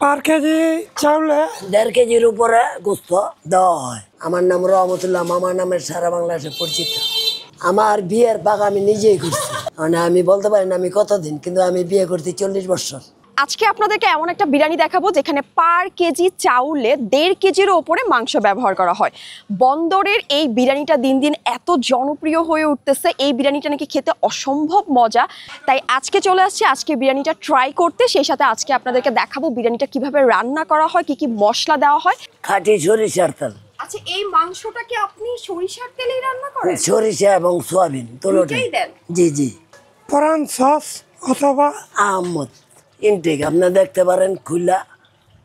পার KG চাউলে 1.5 কেজির উপরে গোস্ত দেওয়া হয়। আমার নাম রহমতুল্লাহ, মামার নামে সারা বাংলাদেশে পরিচিত। আমার বিয়ের পাক আমি নিজেই করছি, মানে আমি বলতে পারি না আমি কতদিন, কিন্তু আমি বিয়ে করছি 40 বছর। আজকে আপনাদেরকে এমন একটা বিরিয়ানি দেখাবো যেখানে পার কেজি চাউলে 1.5 কেজির ওপরে মাংস ব্যবহার করা হয়। বন্দরের এই বিরিয়ানিটা দিন দিন এত জনপ্রিয় হয়ে উঠতেছে, এই বিরিয়ানিটা নাকি খেতে অসম্ভব মজা। তাই আজকে চলে আসছি আজকে বিরিয়ানিটা ট্রাই করতে, সেই সাথে আজকে আপনাদেরকে দেখাবো বিরিয়ানিটা কিভাবে রান্না করা হয়, কি কি মশলা দেওয়া হয়। খাঁটি সরিষার তেল। আচ্ছা, এই মাংসটাকে আপনি সরিষার তেলেই রান্না করেন? সরিষা এবং সোয়াবিন দুটোই দেন? জি জি। পরান সস অথবা আহমদ ইনটেক আপনারা দেখতে পারেন খুলা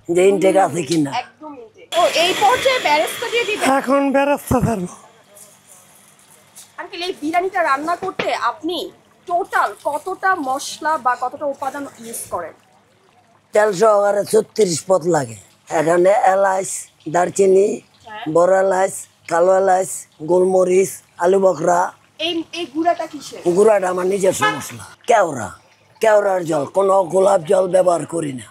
যে ইনটেক আছে কিনা। একদম ও এই পর্যায়ে বেরেস্তা দিয়ে দিবেন? এখন বেরেস্তা দেবো। আঙ্কেল, এই বিরিয়ানিটা রান্না করতে আপনি টোটাল কতটা মশলা বা কতটা উপাদান ইউজ করেন? তেল সহকারে 36 পদ লাগে। এখানে এলাচ, দারচিনি, বড় এলাচ, কালো এলাচ, গোলমরিচ, আলু বখরা। এই গুঁড়াটা কিসের? গুঁড়াটা আমার নিজস্ব মশলা। কেওড়ার জল, কোনো গোলাপ জল ব্যবহার করি না।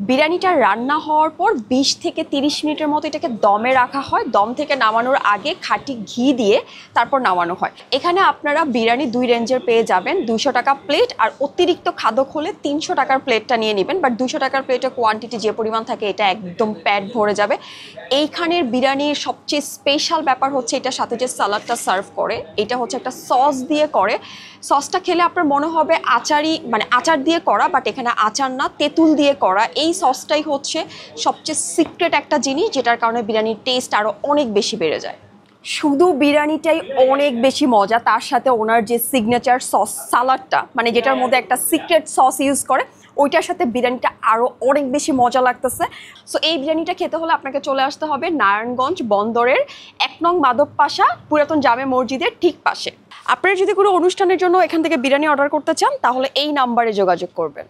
বিরিয়ানিটা রান্না হওয়ার পর 20 থেকে 30 মিনিটের মতো এটাকে দমে রাখা হয়। দম থেকে নামানোর আগে খাঁটি ঘি দিয়ে তারপর নামানো হয়। এখানে আপনারা বিরিয়ানি 2 রেঞ্জের পেয়ে যাবেন, 200 টাকা প্লেট, আর অতিরিক্ত খাদক হলে 300 টাকার প্লেটটা নিয়ে নেবেন। বাট 200 টাকার প্লেটের কোয়ান্টিটি যে পরিমাণ থাকে এটা একদম প্যাট ভরে যাবে। এইখানের বিরিয়ানির সবচেয়ে স্পেশাল ব্যাপার হচ্ছে এটার সাথে যে সালাডটা সার্ভ করে, এটা হচ্ছে একটা সস দিয়ে করে। সসটা খেলে আপনার মনে হবে আচার দিয়ে করা, বাট এখানে আচার না, তেঁতুল দিয়ে করা। এই সসটাই হচ্ছে সবচেয়ে সিক্রেট একটা জিনিস, যেটার কারণে বিরিয়ানির টেস্ট আরও অনেক বেশি বেড়ে যায়। শুধু বিরিয়ানিটাই অনেক বেশি মজা, তার সাথে ওনার যে সিগনেচার সস সালাডটা, মানে যেটার মধ্যে একটা সিক্রেট সস ইউজ করে, ওইটার সাথে বিরিয়ানিটা আরও অনেক বেশি মজা লাগতেছে। সো এই বিরিয়ানিটা খেতে হলে আপনাকে চলে আসতে হবে নারায়ণগঞ্জ বন্দরের 1 নং মাধব পাশা পুরাতন জামে মসজিদের ঠিক পাশে। আপনারা যদি কোনো অনুষ্ঠানের জন্য এখান থেকে বিরিয়ানি অর্ডার করতে চান তাহলে এই নাম্বারে যোগাযোগ করবেন।